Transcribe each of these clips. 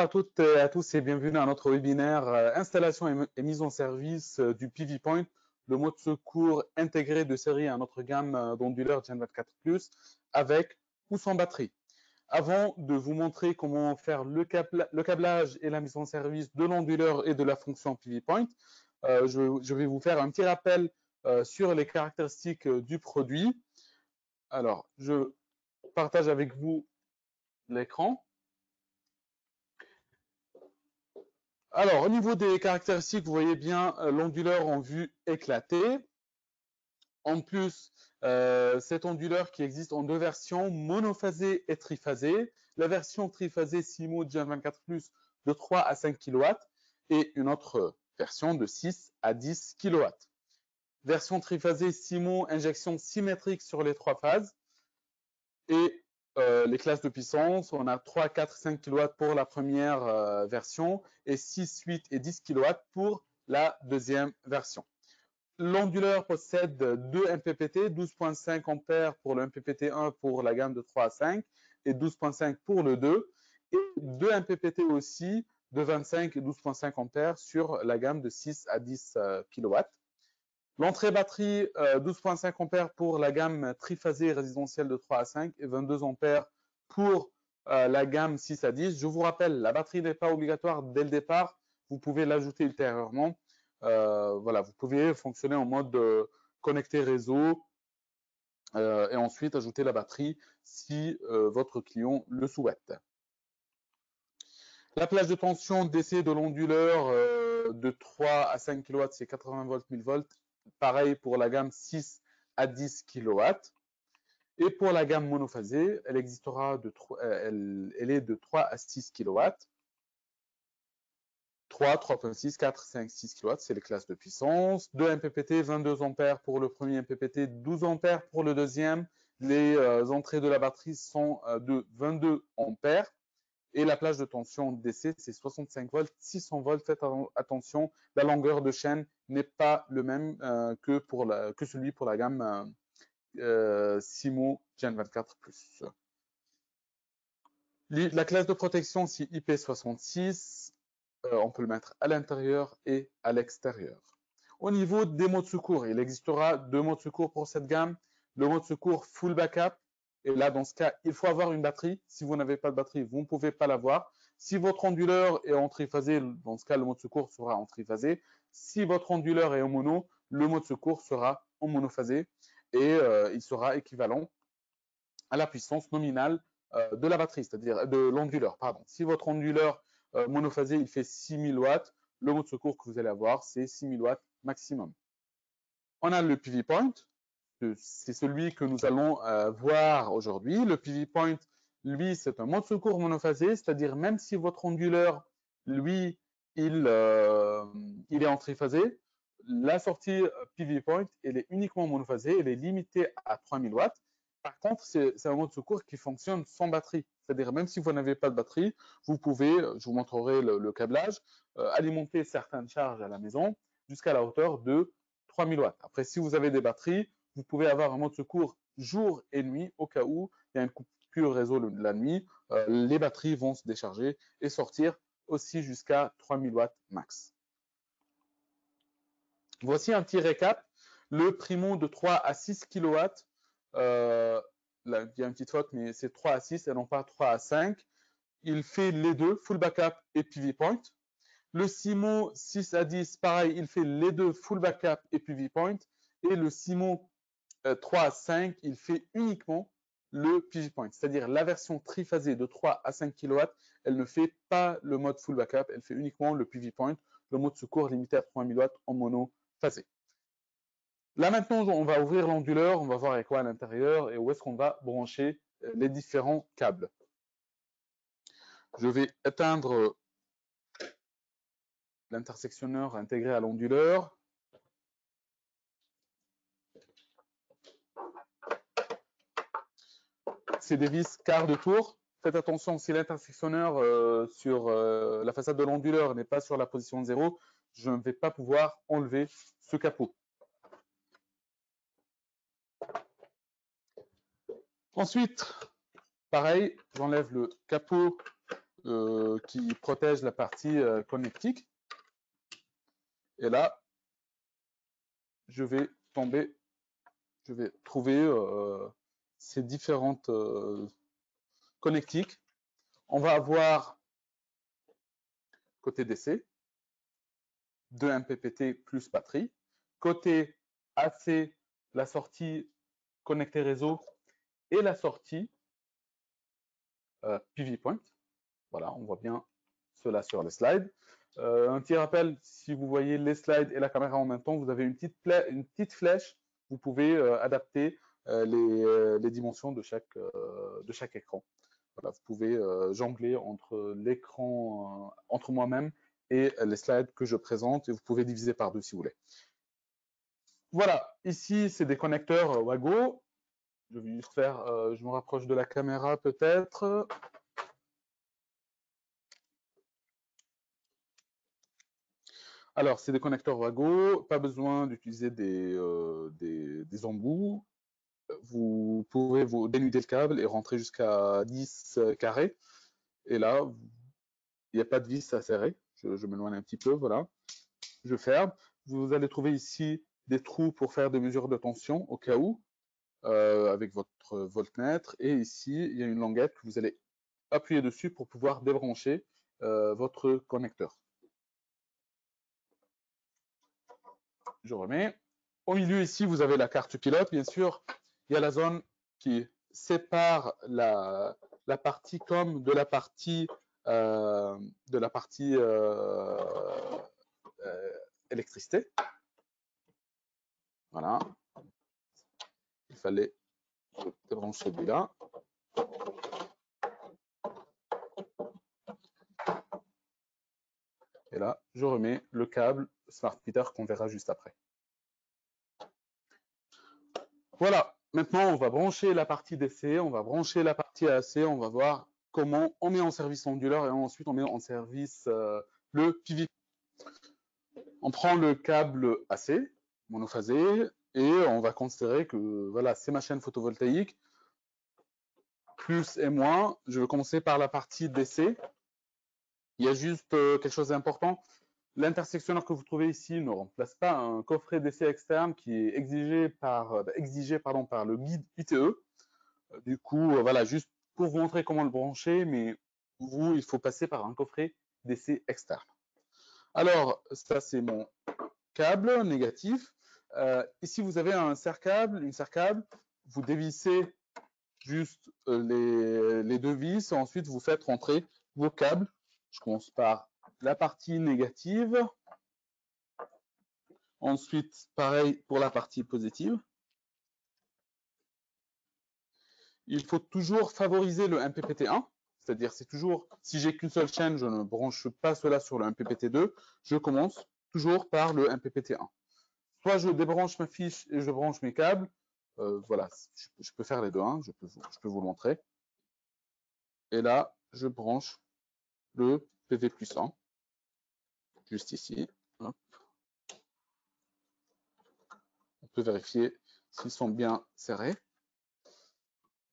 Bonsoir à toutes et à tous et bienvenue à notre webinaire installation et mise en service du PV Point, le mode secours intégré de série à notre gamme d'onduleurs Gen 24 Plus avec ou sans batterie. Avant de vous montrer comment faire le câblage et la mise en service de l'onduleur et de la fonction PV Point, je vais vous faire un petit rappel sur les caractéristiques du produit. Alors, je partage avec vous l'écran. Alors, au niveau des caractéristiques, vous voyez bien l'onduleur en vue éclatée. En plus, cet onduleur qui existe en deux versions, monophasé et triphasé. La version triphasée Simo Gen 24 Plus de 3 à 5 kW et une autre version de 6 à 10 kW. Version triphasée Simo injection symétrique sur les trois phases. Et les classes de puissance, on a 3, 4, 5 kW pour la première version et 6, 8 et 10 kW pour la deuxième version. L'onduleur possède 2 MPPT, 12.5 A pour le MPPT 1 pour la gamme de 3 à 5 et 12.5 pour le 2 et 2 MPPT aussi de 25 et 12.5 A sur la gamme de 6 à 10 kW. L'entrée batterie 12.5 A pour la gamme triphasée résidentielle de 3 à 5 et 22 A pour la gamme 6 à 10. Je vous rappelle, la batterie n'est pas obligatoire dès le départ. Vous pouvez l'ajouter ultérieurement. Voilà, vous pouvez fonctionner en mode connecté réseau et ensuite ajouter la batterie si votre client le souhaite. La plage de tension DC de l'onduleur de 3 à 5 kW, c'est 80 volts, 1000 volts. Pareil pour la gamme 6 à 10 kW. Et pour la gamme monophasée, elle existera elle est de 3 à 6 kW. 3, 3.6, 4, 5, 6 kW, c'est les classes de puissance. 2 MPPT, 22 A pour le premier MPPT, 12 A pour le deuxième. Les entrées de la batterie sont de 22 A. Et la plage de tension DC, c'est 65 volts, 600 volts. Faites attention, la longueur de chaîne n'est pas le même que celui pour la gamme Simo Gen 24 Plus. La classe de protection, c'est IP66. On peut le mettre à l'intérieur et à l'extérieur. Au niveau des modes secours, il existera deux modes secours pour cette gamme. Le mode secours full backup. Et là, dans ce cas, il faut avoir une batterie. Si vous n'avez pas de batterie, vous ne pouvez pas l'avoir. Si votre onduleur est en triphasé, dans ce cas, le mode secours sera en triphasé. Si votre onduleur est en mono, le mode secours sera en monophasé et il sera équivalent à la puissance nominale de la batterie, c'est-à-dire de l'onduleur. Pardon. Si votre onduleur monophasé, il fait 6000 watts, le mode secours que vous allez avoir, c'est 6000 watts maximum. On a le PV Point, c'est celui que nous allons voir aujourd'hui. Le PV Point, lui, c'est un mode secours monophasé, c'est-à-dire même si votre onduleur, lui, il est en triphasé, la sortie PV Point, elle est uniquement monophasée, elle est limitée à 3000 watts. Par contre, c'est un mode secours qui fonctionne sans batterie. C'est-à-dire, même si vous n'avez pas de batterie, vous pouvez, je vous montrerai le câblage, alimenter certaines charges à la maison jusqu'à la hauteur de 3000 watts. Après, si vous avez des batteries, vous pouvez avoir un mode secours jour et nuit au cas où il y a une coupure réseau la nuit. Les batteries vont se décharger et sortir aussi jusqu'à 3000 watts max. Voici un petit récap. Le Primo de 3 à 6 kW, là, il y a une petite faute, mais c'est 3 à 6 et non pas 3 à 5. Il fait les deux, full backup et PV Point. Le Simo 6 à 10, pareil, il fait les deux, full backup et PV Point. Et le Simo 3 à 5, il fait uniquement le PV Point. C'est-à-dire la version triphasée de 3 à 5 kW, elle ne fait pas le mode full backup, elle fait uniquement le PV Point, le mode secours limité à 3000 watts en monophasé. Là maintenant, on va ouvrir l'onduleur, on va voir avec quoi à l'intérieur et où est-ce qu'on va brancher les différents câbles. Je vais éteindre l'intersectionneur intégré à l'onduleur. C'est des vis quart de tour. Faites attention, si l'intersectionneur sur la façade de l'onduleur n'est pas sur la position 0, je ne vais pas pouvoir enlever ce capot. Ensuite, pareil, j'enlève le capot qui protège la partie connectique. Et là, je vais trouver ces différentes connectiques. On va avoir côté DC, 2 MPPT plus batterie. Côté AC, la sortie connectée réseau et la sortie PV Point. Voilà, on voit bien cela sur les slides. Un petit rappel, si vous voyez les slides et la caméra en même temps, vous avez une petite flèche. Vous pouvez adapter les dimensions de chaque écran. Voilà, vous pouvez jongler entre l'écran, entre moi-même et les slides que je présente, et vous pouvez diviser par deux si vous voulez. Voilà, ici, c'est des connecteurs Wago. Je vais juste faire, je me rapproche de la caméra peut-être. Alors, c'est des connecteurs Wago, pas besoin d'utiliser des embouts. Vous pouvez vous dénuder le câble et rentrer jusqu'à 10 carrés. Et là, il n'y a pas de vis à serrer. Je m'éloigne un petit peu, voilà. Je ferme. Vous allez trouver ici des trous pour faire des mesures de tension au cas où, avec votre voltmètre. Et ici, il y a une languette que vous allez appuyer dessus pour pouvoir débrancher votre connecteur. Je remets. Au milieu ici, vous avez la carte pilote, bien sûr. Il y a la zone qui sépare la partie COM de la partie électricité. Voilà. Il fallait débrancher celui-là. Et là, je remets le câble Smart Meter qu'on verra juste après. Voilà, maintenant on va brancher la partie DC, on va brancher la partie AC, on va voir comment on met en service l'onduleur et ensuite on met en service le PV. On prend le câble AC, monophasé, et on va considérer que voilà, c'est ma chaîne photovoltaïque, plus et moins. Je vais commencer par la partie DC. Il y a juste quelque chose d'important. L'intersectionneur que vous trouvez ici ne remplace pas un coffret d'essai externe qui est exigé par le guide ITE. Du coup, voilà, juste pour vous montrer comment le brancher, mais vous, il faut passer par un coffret d'essai externe. Alors, ça, c'est mon câble négatif. Ici, vous avez une serre-câble. Vous dévissez juste les deux vis et ensuite, vous faites rentrer vos câbles. Je commence par la partie négative. Ensuite, pareil pour la partie positive. Il faut toujours favoriser le MPPT1, c'est-à-dire c'est toujours, si j'ai qu'une seule chaîne, je ne branche pas cela sur le MPPT2, je commence toujours par le MPPT1. Soit je débranche ma fiche et je branche mes câbles, voilà, je peux faire les deux, hein, je peux vous le montrer. Et là, je branche le PV+1, juste ici. Hop. On peut vérifier s'ils sont bien serrés.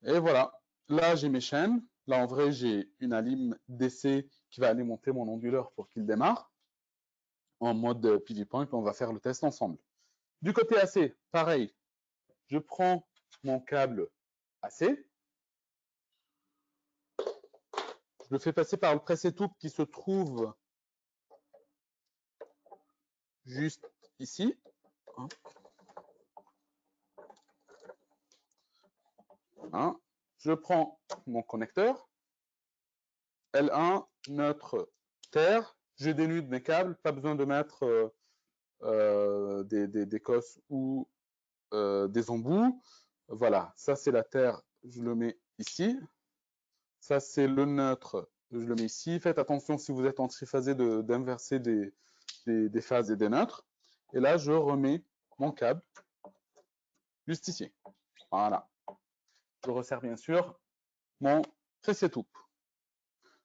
Et voilà, là j'ai mes chaînes. Là en vrai j'ai une alim DC qui va alimenter mon onduleur pour qu'il démarre en mode PV Point. On va faire le test ensemble. Du côté AC, pareil, je prends mon câble AC. Je le fais passer par le presse-étoupe qui se trouve juste ici. Hein. Je prends mon connecteur, L1, neutre, terre, je dénude mes câbles, pas besoin de mettre des cosses ou des embouts. Voilà, ça c'est la terre, je le mets ici. Ça c'est le neutre, je le mets ici. Faites attention si vous êtes en triphasé d'inverser des phases et des neutres. Et là, je remets mon câble juste ici. Voilà. Je resserre bien sûr mon presse-étoupe.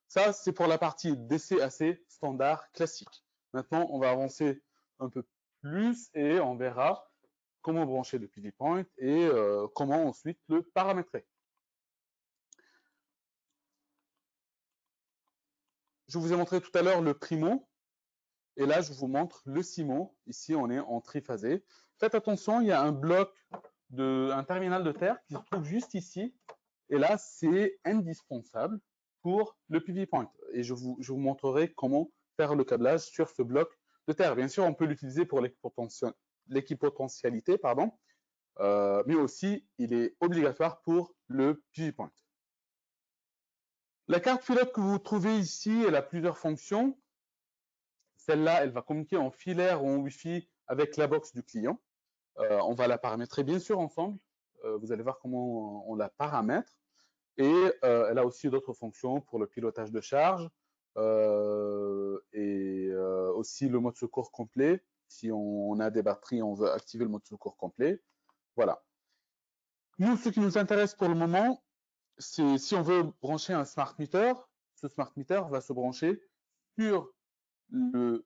Ça, c'est pour la partie DC-AC standard classique. Maintenant, on va avancer un peu plus et on verra comment brancher le PV Point et comment ensuite le paramétrer. je vous ai montré tout à l'heure le primo. Et là, je vous montre le CIMO. Ici, on est en triphasé. Faites attention, il y a un bloc, un terminal de terre qui se trouve juste ici. Et là, c'est indispensable pour le PV Point. Et je vous montrerai comment faire le câblage sur ce bloc de terre. Bien sûr, on peut l'utiliser pour l'équipotentialité, mais aussi, il est obligatoire pour le PV Point. La carte pilote que vous trouvez ici, elle a plusieurs fonctions. Celle-là, elle va communiquer en filaire ou en Wi-Fi avec la box du client. On va la paramétrer bien sûr ensemble. Vous allez voir comment on la paramètre. Et elle a aussi d'autres fonctions pour le pilotage de charge et aussi le mode secours complet. Si on a des batteries, on veut activer le mode secours complet. Voilà. Nous, ce qui nous intéresse pour le moment, c'est si on veut brancher un smart meter, ce smart meter va se brancher sur le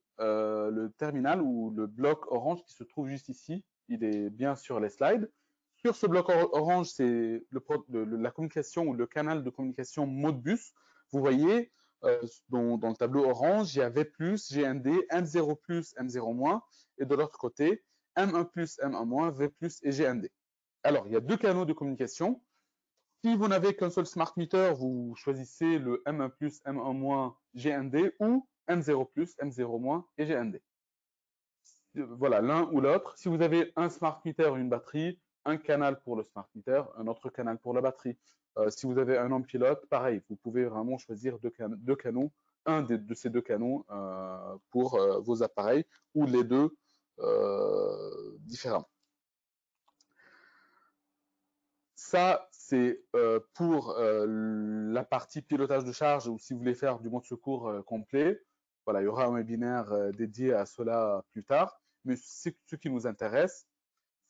terminal ou le bloc orange qui se trouve juste ici. Il est bien sur les slides. Sur ce bloc orange, c'est la communication ou le canal de communication Modbus. Vous voyez, dans le tableau orange, il y a V+, GND, M0+, M0-, et de l'autre côté, M1+, M1-, V+, et GND. Alors, il y a deux canaux de communication. Si vous n'avez qu'un seul smart meter, vous choisissez le M1+, M1-, GND ou M0+, M0- et GND. Voilà, l'un ou l'autre. Si vous avez un smart meter, une batterie, un canal pour le smart meter, un autre canal pour la batterie. Si vous avez un homme pilote, pareil, vous pouvez vraiment choisir deux canaux, un de ces deux canaux pour vos appareils ou les deux différemment. Ça, c'est pour la partie pilotage de charge ou si vous voulez faire du mode secours complet. Voilà, il y aura un webinaire dédié à cela plus tard. Mais ce qui nous intéresse,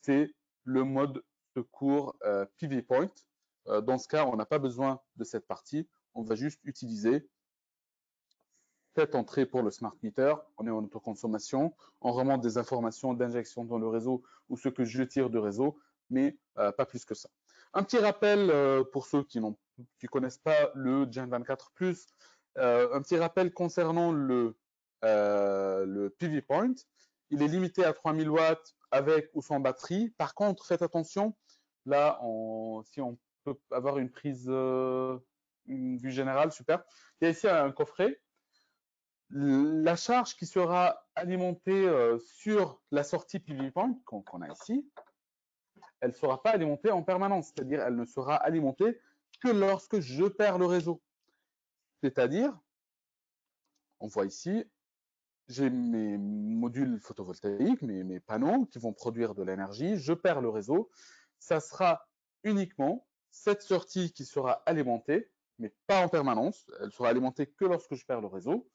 c'est le mode secours PV Point. Dans ce cas, on n'a pas besoin de cette partie. On va juste utiliser cette entrée pour le smart meter. On est en autoconsommation. On remonte des informations d'injection dans le réseau ou ce que je tire du réseau, mais pas plus que ça. Un petit rappel pour ceux qui ne connaissent pas le Gen 24 Plus, un petit rappel concernant le PV Point. Il est limité à 3000 watts avec ou sans batterie. Par contre, faites attention, là, si on peut avoir une prise, une vue générale, super. Il y a ici un coffret. La charge qui sera alimentée sur la sortie PV Point qu'on a ici, elle ne sera pas alimentée en permanence, c'est-à-dire elle ne sera alimentée que lorsque je perds le réseau. C'est-à-dire, on voit ici, j'ai mes modules photovoltaïques, mes panneaux qui vont produire de l'énergie, je perds le réseau, ça sera uniquement cette sortie qui sera alimentée, mais pas en permanence, elle sera alimentée que lorsque je perds le réseau,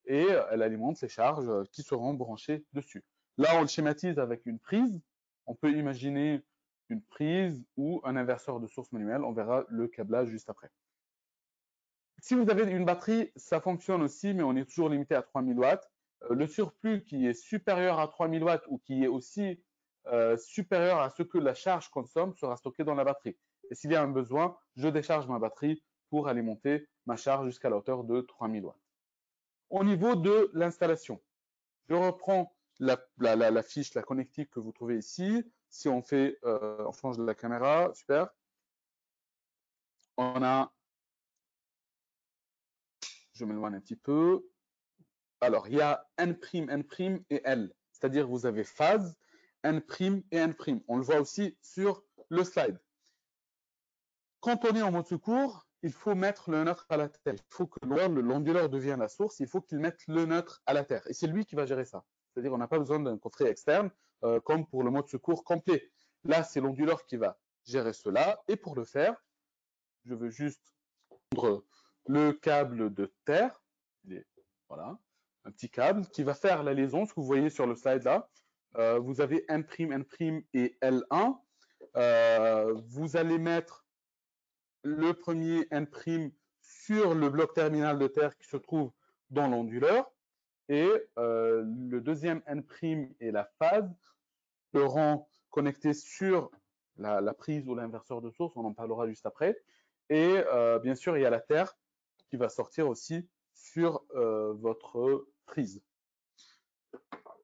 et elle alimente les charges qui seront branchées dessus. Là, on le schématise avec une prise, on peut imaginer une prise ou un inverseur de source manuelle, on verra le câblage juste après. Si vous avez une batterie, ça fonctionne aussi, mais on est toujours limité à 3000 watts. Le surplus qui est supérieur à 3000 watts ou qui est aussi supérieur à ce que la charge consomme sera stocké dans la batterie. Et s'il y a un besoin, je décharge ma batterie pour alimenter ma charge jusqu'à la hauteur de 3000 watts. Au niveau de l'installation, je reprends la fiche, la connectique que vous trouvez ici. Si on fait, on change de la caméra, super. On a, je m'éloigne un petit peu. Alors, il y a N', N' et L. C'est-à-dire, vous avez phase, N' et N'. On le voit aussi sur le slide. Quand on est en mode secours, il faut mettre le neutre à la terre. Il faut que l'onduleur devienne la source. Il faut qu'il mette le neutre à la terre. Et c'est lui qui va gérer ça. C'est-à-dire, on n'a pas besoin d'un coffret externe comme pour le mode secours complet. Là, c'est l'onduleur qui va gérer cela. Et pour le faire, je veux juste prendre le câble de terre. Voilà, un petit câble qui va faire la liaison, ce que vous voyez sur le slide là. Vous avez N', N' et L1. Vous allez mettre le premier N' sur le bloc terminal de terre qui se trouve dans l'onduleur. Et le deuxième N' et la phase seront connectés sur la prise ou l'inverseur de source, on en parlera juste après. Et bien sûr, il y a la terre qui va sortir aussi sur votre prise.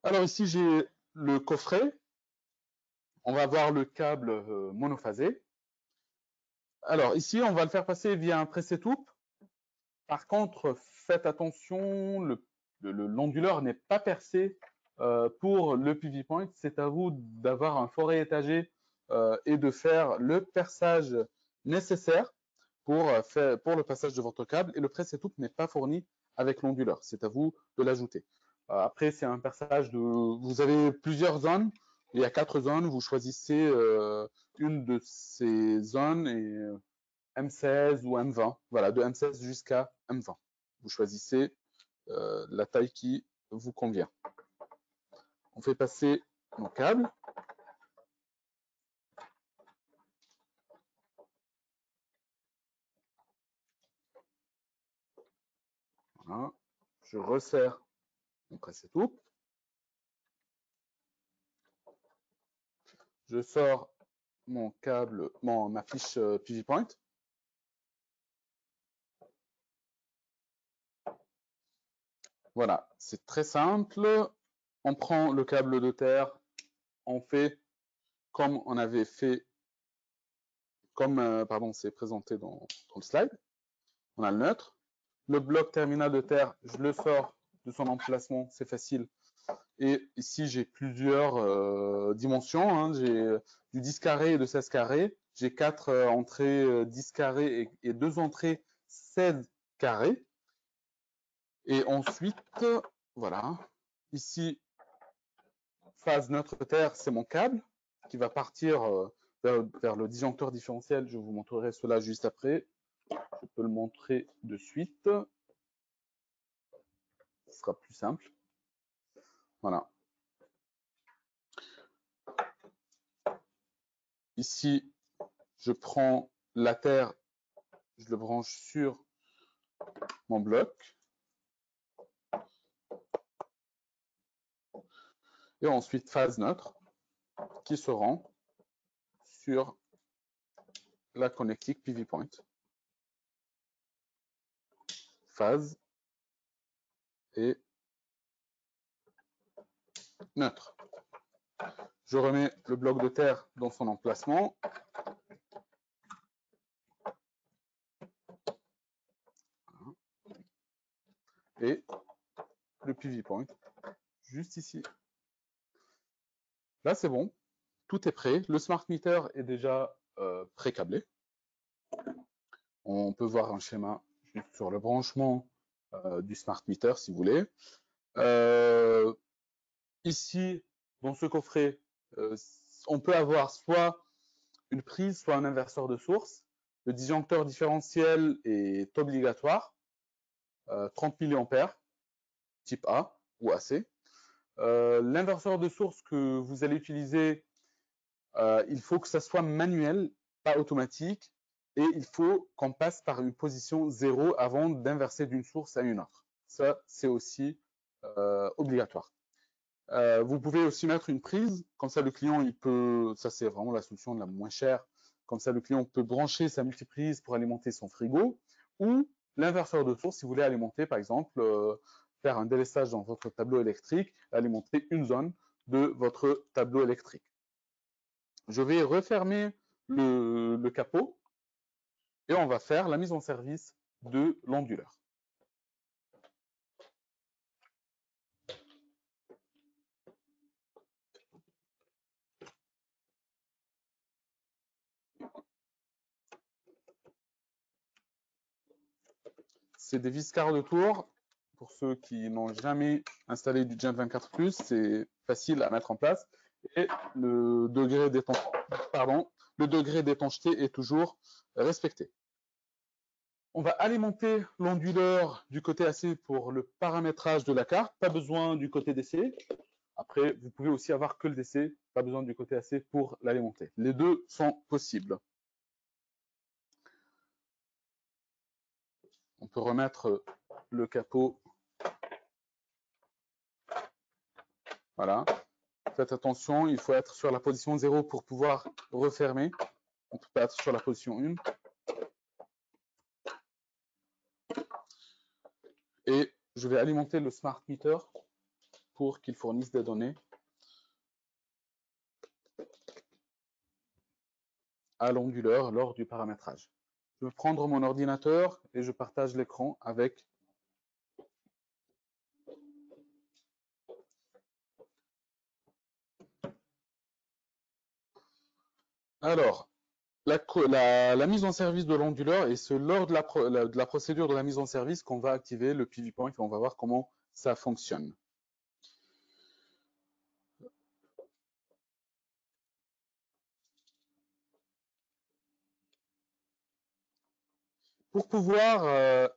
Alors ici, j'ai le coffret. On va voir le câble monophasé. Alors ici, on va le faire passer via un press-et-toupe. Par contre, faites attention, l'onduleur n'est pas percé pour le PV point. C'est à vous d'avoir un forêt étagé et de faire le perçage nécessaire pour le passage de votre câble. Et le press-et-toupe n'est pas fourni avec l'onduleur. C'est à vous de l'ajouter. Après, c'est un perçage de... Vous avez plusieurs zones. Il y a 4 zones. Vous choisissez une de ces zones et M16 ou M20. Voilà, de M16 jusqu'à M20. Vous choisissez la taille qui vous convient. On fait passer nos câbles. Voilà. Je resserre mon press-et-toupe. Je sors mon câble, ma fiche PV Point. Voilà, c'est très simple. On prend le câble de terre, on fait comme on avait fait, pardon, c'est présenté dans le slide. On a le neutre. Le bloc terminal de terre, je le sors de son emplacement, c'est facile. Et ici, j'ai plusieurs dimensions. Hein. J'ai du 10 carré et de 16 carrés. J'ai 4 entrées 10 carrés et 2 entrées 16 carrés. Et ensuite, voilà. Ici, phase neutre terre, c'est mon câble qui va partir vers le disjoncteur différentiel. Je vous montrerai cela juste après. Je peux le montrer de suite. Ce sera plus simple. Voilà. Ici, je prends la terre, je le branche sur mon bloc. Et ensuite, phase neutre qui se rend sur la connectique PV Point. Phase et neutre. Je remets le bloc de terre dans son emplacement. Et le PV Point juste ici. Là, c'est bon. Tout est prêt. Le smart meter est déjà pré-câblé. On peut voir un schéma juste sur le branchement du smart meter si vous voulez. Ici, dans ce coffret, on peut avoir soit une prise, soit un inverseur de source. Le disjoncteur différentiel est obligatoire, 30 mA, type A ou AC. L'inverseur de source que vous allez utiliser, il faut que ça soit manuel, pas automatique, et il faut qu'on passe par une position 0 avant d'inverser d'une source à une autre. Ça, c'est aussi obligatoire. Vous pouvez aussi mettre une prise, comme ça le client, il peut, ça c'est vraiment la solution la moins chère, comme ça le client peut brancher sa multiprise pour alimenter son frigo, ou l'inverseur de source si vous voulez alimenter par exemple, faire un délestage dans votre tableau électrique, alimenter une zone de votre tableau électrique. Je vais refermer le capot et on va faire la mise en service de l'onduleur. C'est des vis quart de tour. Pour ceux qui n'ont jamais installé du Gen 24+, c'est facile à mettre en place. Et le degré d'étanchété est toujours respecté. On va alimenter l'onduleur du côté AC pour le paramétrage de la carte. Pas besoin du côté DC. Après, vous pouvez aussi avoir que le DC. Pas besoin du côté AC pour l'alimenter. Les deux sont possibles. On peut remettre le capot. Voilà. Faites attention, il faut être sur la position 0 pour pouvoir refermer. On ne peut pas être sur la position 1. Et je vais alimenter le smart meter pour qu'il fournisse des données à l'onduleur lors du paramétrage. Je vais prendre mon ordinateur et je partage l'écran avec alors la mise en service de l'onduleur, et c'est lors de la procédure de la mise en service qu'on va activer le PV Point et on va voir comment ça fonctionne. Pour pouvoir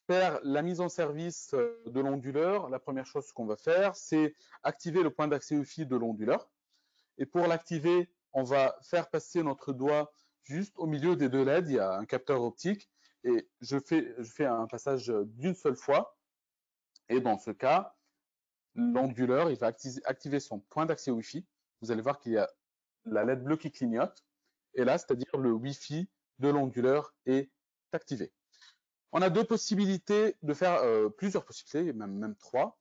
faire la mise en service de l'onduleur, la première chose qu'on va faire, c'est activer le point d'accès Wi-Fi de l'onduleur. Et pour l'activer, on va faire passer notre doigt juste au milieu des deux LED. Il y a un capteur optique et je fais un passage d'une seule fois. Et dans ce cas, l'onduleur, il va activer son point d'accès Wi-Fi. Vous allez voir qu'il y a la LED bleue qui clignote. Et là, c'est-à-dire le Wi-Fi de l'onduleur est activé. On a deux possibilités de faire, plusieurs possibilités, même trois.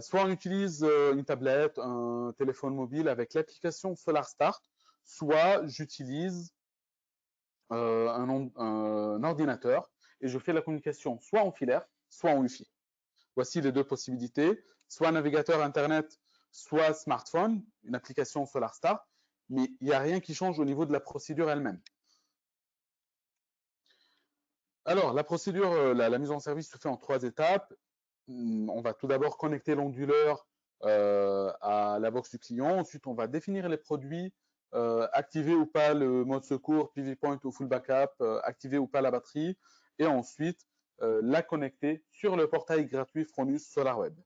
Soit on utilise une tablette, un téléphone mobile avec l'application Solar Start, soit j'utilise un ordinateur et je fais la communication soit en filaire, soit en Wi-Fi. Voici les deux possibilités, soit navigateur Internet, soit smartphone, une application Solar Start, mais il n'y a rien qui change au niveau de la procédure elle-même. Alors, la procédure, la mise en service se fait en trois étapes. On va tout d'abord connecter l'onduleur à la box du client. Ensuite, on va définir les produits, activer ou pas le mode secours, PV Point ou Full Backup, activer ou pas la batterie, et ensuite la connecter sur le portail gratuit Fronus SolarWeb.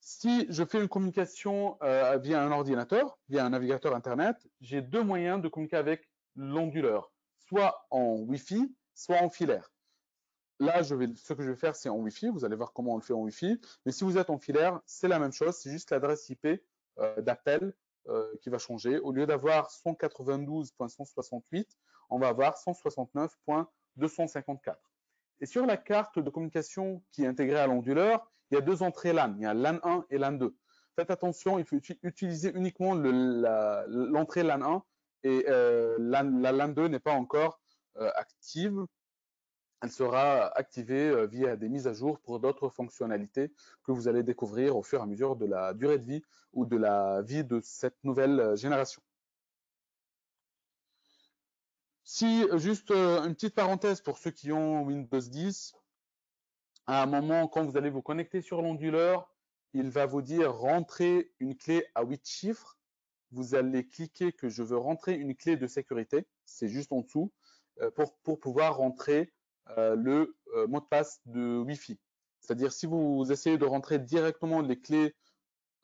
Si je fais une communication via un ordinateur, via un navigateur Internet, j'ai deux moyens de communiquer avec l'onduleur, soit en Wi-Fi, soit en filaire. Là, ce que je vais faire, c'est en Wi-Fi. Vous allez voir comment on le fait en Wi-Fi. Mais si vous êtes en filaire, c'est la même chose. C'est juste l'adresse IP d'appel qui va changer. Au lieu d'avoir 192.168, on va avoir 169.254. Et sur la carte de communication qui est intégrée à l'onduleur, il y a deux entrées LAN. Il y a LAN 1 et LAN 2. Faites attention, il faut utiliser uniquement l'entrée LAN 1 et la LAN 2 n'est pas encore active. Elle sera activée via des mises à jour pour d'autres fonctionnalités que vous allez découvrir au fur et à mesure de la durée de vie ou de la vie de cette nouvelle génération. Si, juste une petite parenthèse pour ceux qui ont Windows 10, à un moment, quand vous allez vous connecter sur l'onduleur, il va vous dire rentrer une clé à 8 chiffres. Vous allez cliquer que je veux rentrer une clé de sécurité, c'est juste en dessous, pour pouvoir rentrer le mot de passe de Wi-Fi. C'est-à-dire si vous essayez de rentrer directement les clés,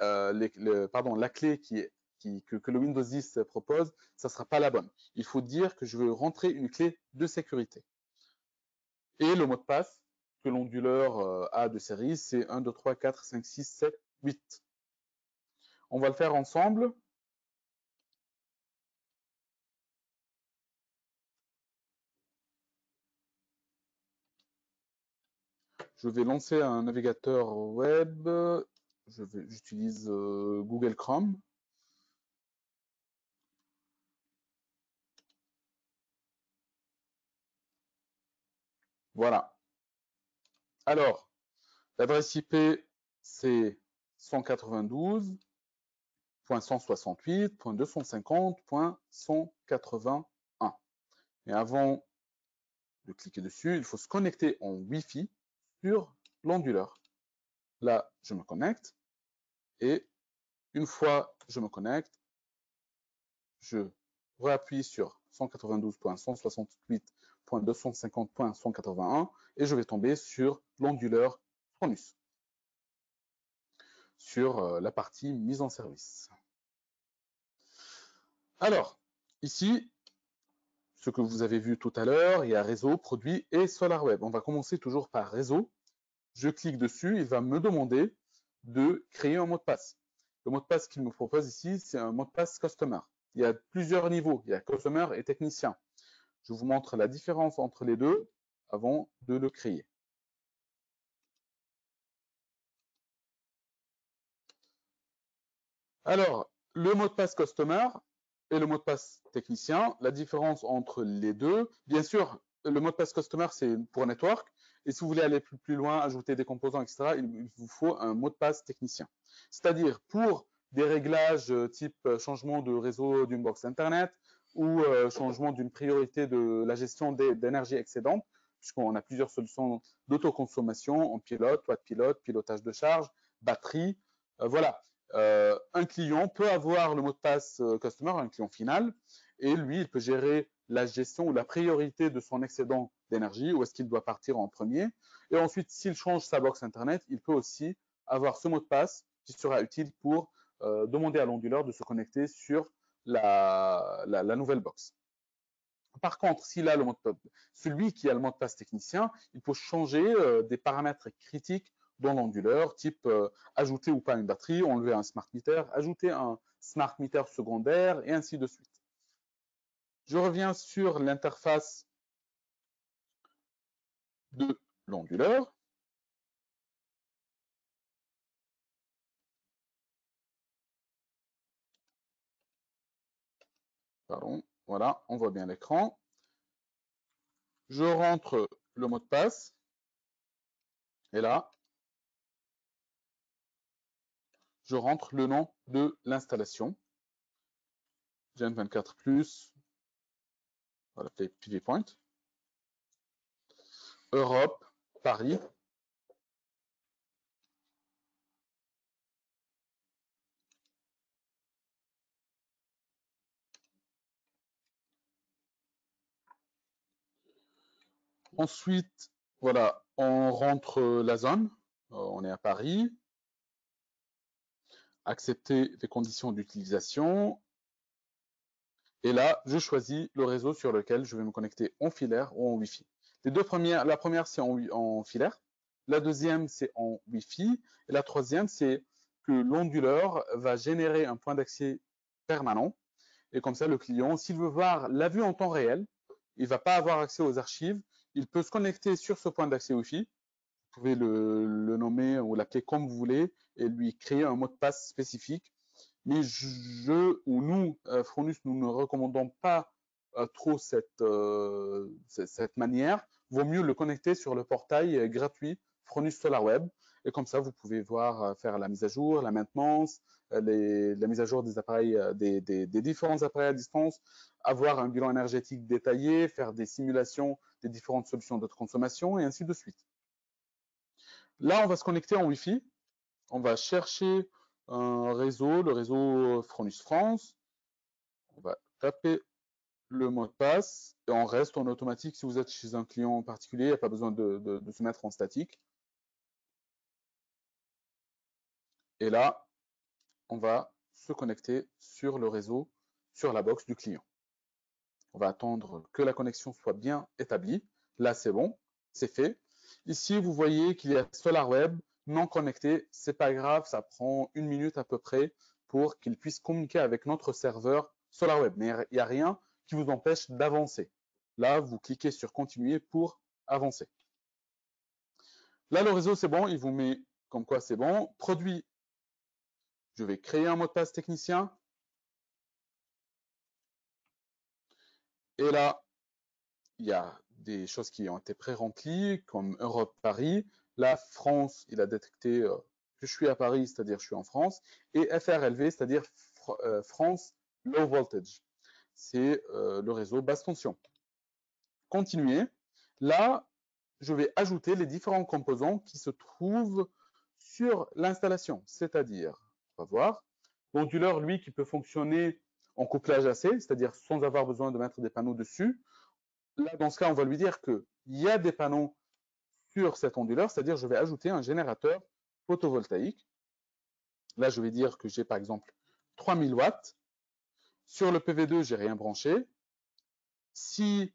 la clé que le Windows 10 propose, ça ne sera pas la bonne. Il faut dire que je veux rentrer une clé de sécurité. Et le mot de passe que l'onduleur a de série, c'est 1, 2, 3, 4, 5, 6, 7, 8. On va le faire ensemble. Je vais lancer un navigateur web. J'utilise Google Chrome. Voilà. Alors, l'adresse IP, c'est 192.168.250.181. Et avant de cliquer dessus, il faut se connecter en Wi-Fi sur l'onduleur. Là, je me connecte. Et une fois que je me connecte, je réappuie sur 192.168.250.181 et je vais tomber sur l'onduleur Fronus, sur la partie mise en service. Alors, ici, ce que vous avez vu tout à l'heure, il y a réseau, produit et SolarWeb. On va commencer toujours par réseau. Je clique dessus, il va me demander de créer un mot de passe. Le mot de passe qu'il me propose ici, c'est un mot de passe Customer. Il y a plusieurs niveaux, il y a Customer et Technicien. Je vous montre la différence entre les deux avant de le créer. Alors, le mot de passe customer et le mot de passe technicien, la différence entre les deux, bien sûr, le mot de passe customer, c'est pour network, et si vous voulez aller plus loin, ajouter des composants, etc., il vous faut un mot de passe technicien. C'est-à-dire, pour des réglages type changement de réseau d'une box Internet ou changement d'une priorité de la gestion d'énergie excédente, puisqu'on a plusieurs solutions d'autoconsommation en pilote, toit de pilote, pilotage de charge, batterie, voilà. Un client peut avoir le mot de passe customer, un client final, et lui, il peut gérer la gestion ou la priorité de son excédent d'énergie, où est-ce qu'il doit partir en premier. Et ensuite, s'il change sa box Internet, il peut aussi avoir ce mot de passe qui sera utile pour demander à l'onduleur de se connecter sur la nouvelle box. Par contre, s'il a le mot de passe, celui qui a le mot de passe technicien, il peut changer des paramètres critiques dans l'onduleur, type ajouter ou pas une batterie, enlever un smart meter, ajouter un smart meter secondaire, et ainsi de suite. Je reviens sur l'interface de l'onduleur. Pardon, voilà, on voit bien l'écran. Je rentre le mot de passe, et là, je rentre le nom de l'installation. Gen 24 Plus, voilà, PV Point. Europe, Paris. Ensuite, voilà, on rentre la zone. On est à Paris. Accepter les conditions d'utilisation. Et là, je choisis le réseau sur lequel je vais me connecter en filaire ou en Wi-Fi. Les deux premières, la première, c'est en filaire. La deuxième, c'est en Wi-Fi. Et la troisième, c'est que l'onduleur va générer un point d'accès permanent. Et comme ça, le client, s'il veut voir la vue en temps réel, il ne va pas avoir accès aux archives. Il peut se connecter sur ce point d'accès Wi-Fi. Vous pouvez le nommer ou l'appeler comme vous voulez et lui créer un mot de passe spécifique. Mais je ou nous, Fronus, nous ne recommandons pas trop cette manière. Vaut mieux le connecter sur le portail gratuit Fronus SolarWeb. Et comme ça, vous pouvez voir faire la mise à jour, la maintenance, la mise à jour des appareils, des différents appareils à distance, avoir un bilan énergétique détaillé, faire des simulations des différentes solutions d'autoconsommation et ainsi de suite. Là, on va se connecter en Wi-Fi. On va chercher un réseau, le réseau Fronus France. On va taper le mot de passe et on reste en automatique. Si vous êtes chez un client particulier, il n'y a pas besoin de se mettre en statique. Et là, on va se connecter sur le réseau, sur la box du client. On va attendre que la connexion soit bien établie. Là, c'est bon, c'est fait. Ici, vous voyez qu'il y a SolarWeb non connecté. C'est pas grave, ça prend 1 minute à peu près pour qu'il puisse communiquer avec notre serveur SolarWeb. Mais il n'y a rien qui vous empêche d'avancer. Là, vous cliquez sur continuer pour avancer. Là, le réseau, c'est bon. Il vous met comme quoi c'est bon. Produit, je vais créer un mot de passe technicien. Et là, il y a des choses qui ont été pré-remplies, comme Europe, Paris. La France, il a détecté que je suis à Paris, c'est-à-dire je suis en France. Et FRLV, c'est-à-dire France Low Voltage. C'est le réseau basse tension. Continuer. Là, je vais ajouter les différents composants qui se trouvent sur l'installation. C'est-à-dire, on va voir, l'onduleur, lui, qui peut fonctionner en couplage AC, c'est-à-dire sans avoir besoin de mettre des panneaux dessus. Là, dans ce cas, on va lui dire qu'il y a des panneaux sur cet onduleur, c'est-à-dire je vais ajouter un générateur photovoltaïque. Là, je vais dire que j'ai par exemple 3000 watts. Sur le PV2, j'ai rien branché. Si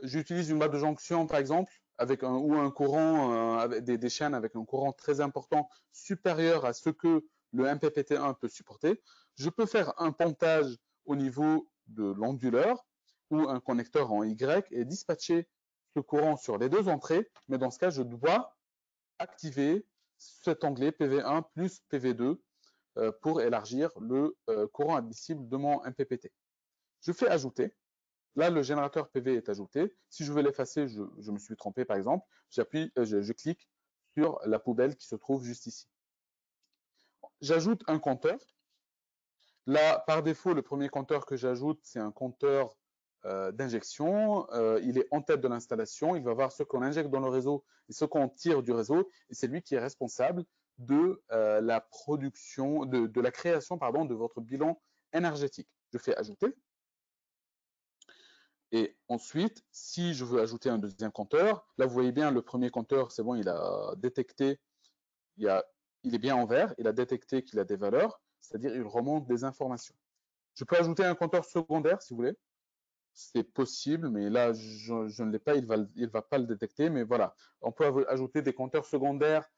j'utilise une barre de jonction, par exemple, avec ou un courant, avec des chaînes avec un courant très important supérieur à ce que le MPPT1 peut supporter, je peux faire un pontage au niveau de l'onduleur ou un connecteur en Y et dispatcher ce courant sur les deux entrées, mais dans ce cas, je dois activer cet onglet PV1 plus PV2 pour élargir le courant admissible de mon MPPT. Je fais ajouter. Là, le générateur PV est ajouté. Si je veux l'effacer, je me suis trompé par exemple, je clique sur la poubelle qui se trouve juste ici. J'ajoute un compteur. Là, par défaut, le premier compteur que j'ajoute, c'est un compteur d'injection. Il est en tête de l'installation. Il va voir ce qu'on injecte dans le réseau et ce qu'on tire du réseau. Et c'est lui qui est responsable de la production, de la création, pardon, de votre bilan énergétique. Je fais ajouter. Et ensuite, si je veux ajouter un deuxième compteur, là, vous voyez bien, le premier compteur, c'est bon, il a détecté, il est bien en vert, il a détecté qu'il a des valeurs, c'est-à-dire il remonte des informations. Je peux ajouter un compteur secondaire, si vous voulez. C'est possible, mais là, je ne l'ai pas, il va pas le détecter, mais voilà. On peut ajouter des compteurs secondaires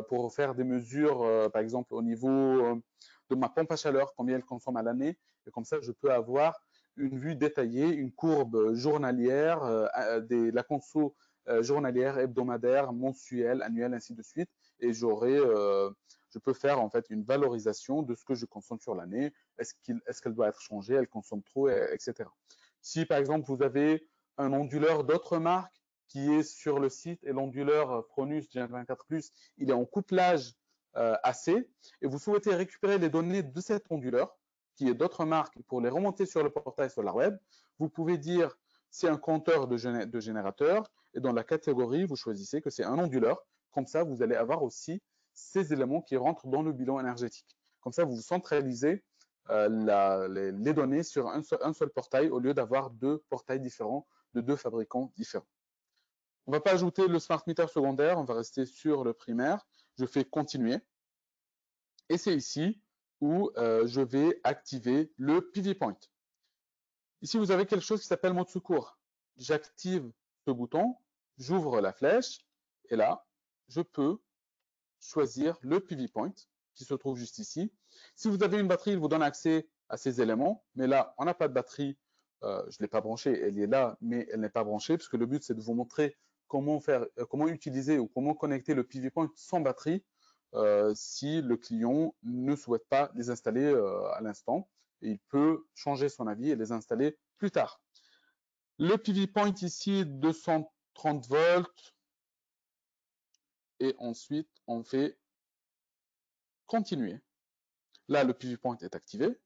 pour faire des mesures, par exemple, au niveau de ma pompe à chaleur, combien elle consomme à l'année, et comme ça, je peux avoir une vue détaillée, une courbe journalière, la conso journalière, hebdomadaire, mensuelle, annuelle, ainsi de suite, et je peux faire en fait une valorisation de ce que je consomme sur l'année. Est-ce qu'elle doit être changée, elle consomme trop, etc. Si par exemple vous avez un onduleur d'autre marque qui est sur le site et l'onduleur Pronus Gen24+, il est en couplage AC et vous souhaitez récupérer les données de cet onduleur qui est d'autre marque pour les remonter sur le portail SolarWeb, vous pouvez dire c'est un compteur de générateur et dans la catégorie, vous choisissez que c'est un onduleur. Comme ça, vous allez avoir aussi ces éléments qui rentrent dans le bilan énergétique. Comme ça, vous centralisez les données sur un seul portail au lieu d'avoir deux portails différents de deux fabricants différents. On ne va pas ajouter le smart meter secondaire, on va rester sur le primaire. Je fais continuer. Et c'est ici où je vais activer le PV Point. Ici, vous avez quelque chose qui s'appelle mode secours. J'active ce bouton, j'ouvre la flèche, et là, je peux choisir le PV Point qui se trouve juste ici. Si vous avez une batterie, il vous donne accès à ces éléments, mais là, on n'a pas de batterie. Je ne l'ai pas branchée, elle est là, mais elle n'est pas branchée, puisque le but, c'est de vous montrer comment utiliser ou comment connecter le PV Point sans batterie si le client ne souhaite pas les installer à l'instant. Il peut changer son avis et les installer plus tard. Le PV Point ici, 230 volts. Et ensuite, on fait continuer. Là, le PV Point est activé.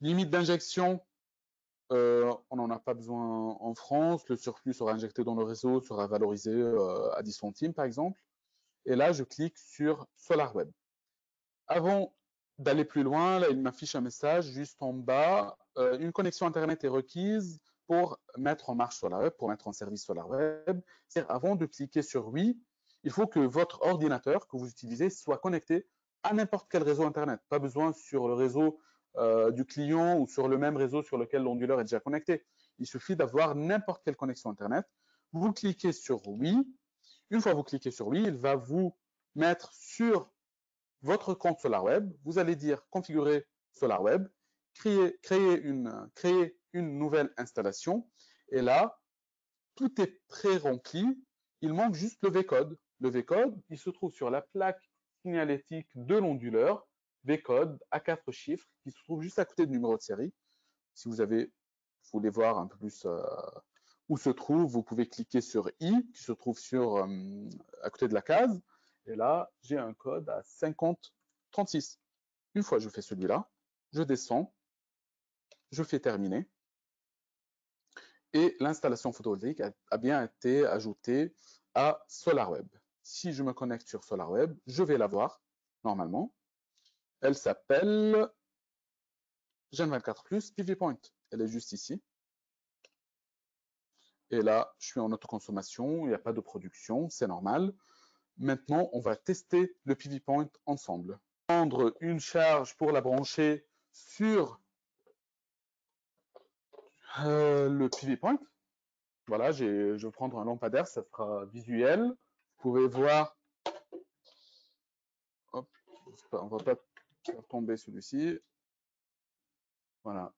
Limite d'injection, on n'en a pas besoin en France. Le surplus sera injecté dans le réseau, sera valorisé à 10 centimes, par exemple. Et là, je clique sur SolarWeb. Avant d'aller plus loin, là, il m'affiche un message juste en bas. Une connexion Internet est requise pour mettre en marche SolarWeb, pour mettre en service SolarWeb. C'est-à-dire, avant de cliquer sur oui, il faut que votre ordinateur que vous utilisez soit connecté à n'importe quel réseau Internet. Pas besoin sur le réseau du client ou sur le même réseau sur lequel l'onduleur est déjà connecté. Il suffit d'avoir n'importe quelle connexion Internet. Vous cliquez sur oui. Une fois que vous cliquez sur oui, il va vous mettre sur votre compte SolarWeb. Vous allez dire configurer SolarWeb, créer une nouvelle installation. Et là, tout est pré-rempli. Il manque juste le V-code. Le V-code, il se trouve sur la plaque signalétique de l'onduleur. V-code à 4 chiffres qui se trouve juste à côté du numéro de série. Si vous voulez voir un peu plus où se trouve, vous pouvez cliquer sur I qui se trouve à côté de la case. Et là, j'ai un code à 5036. Une fois que je fais celui-là, je descends, je fais terminer. Et l'installation photovoltaïque a bien été ajoutée à SolarWeb. Si je me connecte sur SolarWeb, je vais la voir normalement. Elle s'appelle Gen24+ PV Point. Elle est juste ici. Et là, je suis en autoconsommation, il n'y a pas de production, c'est normal. Maintenant, on va tester le PV Point ensemble. Prendre une charge pour la brancher sur le PV Point. Voilà, je vais prendre un lampadaire, ça sera visuel. Vous pouvez voir. Hop, on va pas faire tomber celui-ci. Voilà.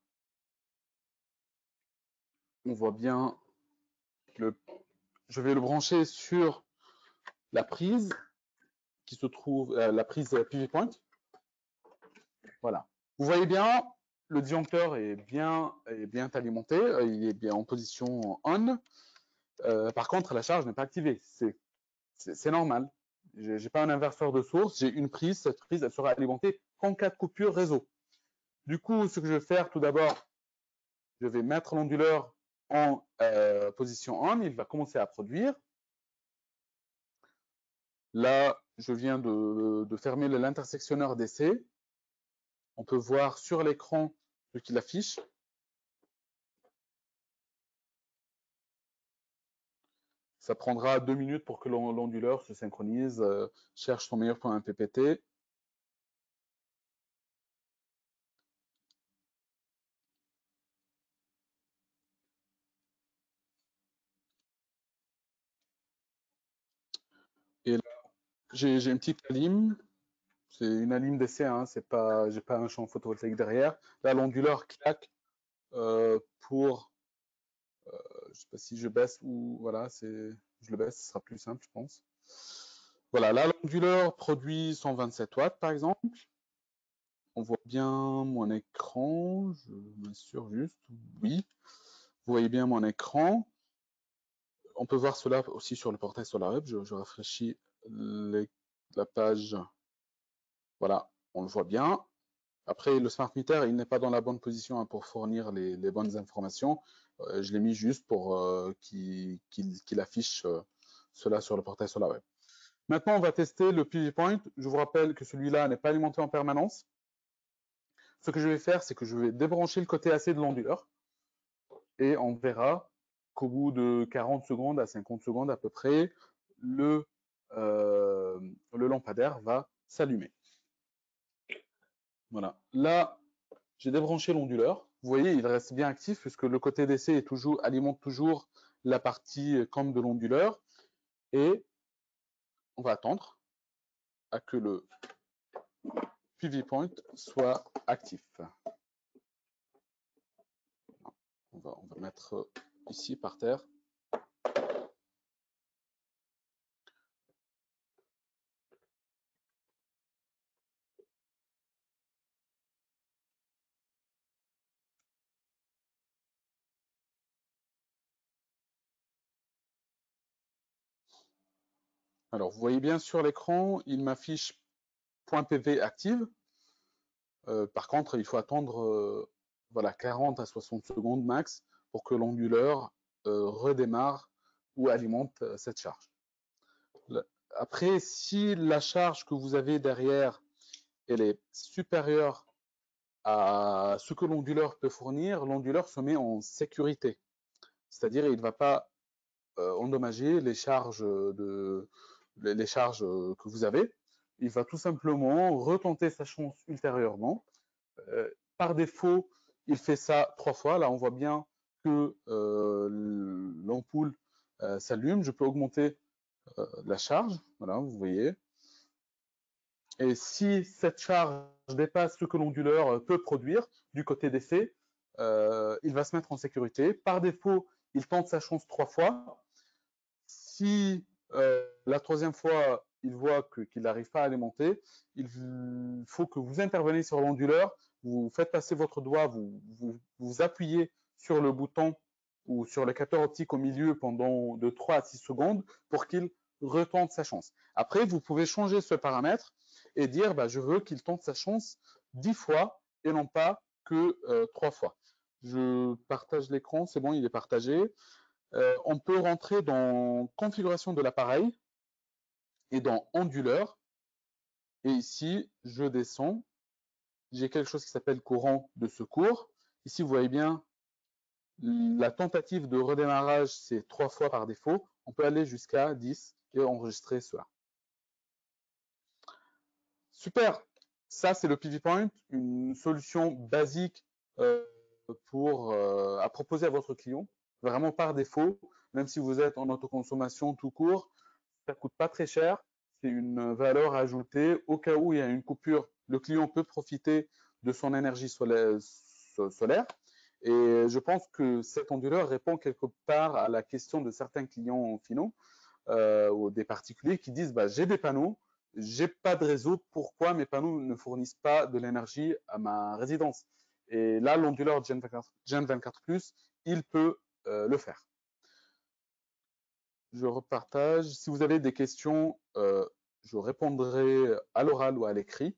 On voit bien je vais le brancher sur la prise. qui se trouve, la prise PV Point. Voilà. Vous voyez bien, le disjoncteur est bien alimenté, il est bien en position on. Par contre, la charge n'est pas activée. C'est normal. Je n'ai pas un inverseur de source, j'ai une prise. Cette prise, elle sera alimentée qu'en cas de coupure réseau. Du coup, ce que je vais faire tout d'abord, je vais mettre l'onduleur en position on. Il va commencer à produire. Là, je viens de fermer l'intersectionneur d'essai. On peut voir sur l'écran ce qu'il affiche. Ça prendra 2 minutes pour que l'onduleur se synchronise, cherche son meilleur point MPPT. Et là, j'ai une petite alim. C'est une alim d'essai, hein, j'ai pas un champ photovoltaïque derrière. Là, l'onduleur claque pour, je sais pas si je baisse ou voilà, je le baisse, ce sera plus simple, je pense. Voilà, là, l'onduleur produit 127 watts, par exemple. On voit bien mon écran, je m'assure juste, oui. Vous voyez bien mon écran. On peut voir cela aussi sur le portail SolarHub. Je rafraîchis la page. Voilà, on le voit bien. Après, le smart meter, il n'est pas dans la bonne position hein, pour fournir les bonnes informations. Je l'ai mis juste pour qu'il affiche cela sur le portail SolarWeb. Maintenant, on va tester le PV Point. Je vous rappelle que celui-là n'est pas alimenté en permanence. Ce que je vais faire, c'est que je vais débrancher le côté AC de l'onduleur et on verra qu'au bout de 40 secondes à 50 secondes à peu près, le lampadaire va s'allumer. Voilà. Là, j'ai débranché l'onduleur. Vous voyez, il reste bien actif puisque le côté d'essai alimente toujours la partie com de l'onduleur. Et on va attendre à que le PV Point soit actif. On va mettre ici par terre. Alors, vous voyez bien sur l'écran, il m'affiche .pv active. Par contre, il faut attendre voilà, 40 à 60 secondes max pour que l'onduleur redémarre ou alimente cette charge. Après, si la charge que vous avez derrière elle est supérieure à ce que l'onduleur peut fournir, l'onduleur se met en sécurité. C'est-à-dire, il ne va pas endommager les charges que vous avez. Il va tout simplement retenter sa chance ultérieurement. Par défaut, il fait ça 3 fois. Là, on voit bien que l'ampoule s'allume. Je peux augmenter la charge. Voilà, vous voyez. Et si cette charge dépasse ce que l'onduleur peut produire du côté d'essai, il va se mettre en sécurité. Par défaut, il tente sa chance 3 fois. Si la 3e fois, il voit qu'il n'arrive pas à alimenter, il faut que vous interveniez sur l'onduleur, vous faites passer votre doigt, vous appuyez sur le bouton ou sur le capteur optique au milieu pendant de 3 à 6 secondes pour qu'il retente sa chance. Après, vous pouvez changer ce paramètre et dire je veux qu'il tente sa chance 10 fois et non pas que 3 fois. Je partage l'écran, c'est bon, il est partagé. On peut rentrer dans configuration de l'appareil et dans onduleur. Et ici, je descends. J'ai quelque chose qui s'appelle courant de secours. Ici, vous voyez bien, la tentative de redémarrage, c'est 3 fois par défaut. On peut aller jusqu'à 10 et enregistrer cela. Super. Ça, c'est le PV Point, une solution basique à proposer à votre client, vraiment par défaut, même si vous êtes en autoconsommation tout court, ça coûte pas très cher, c'est une valeur ajoutée. Au cas où il y a une coupure, le client peut profiter de son énergie solaire. Et je pense que cet onduleur répond quelque part à la question de certains clients finaux ou des particuliers qui disent j'ai des panneaux, j'ai pas de réseau, pourquoi mes panneaux ne fournissent pas de l'énergie à ma résidence? Et là, l'onduleur Gen 24 Plus, il peut le faire. Je repartage. Si vous avez des questions, je répondrai à l'oral ou à l'écrit.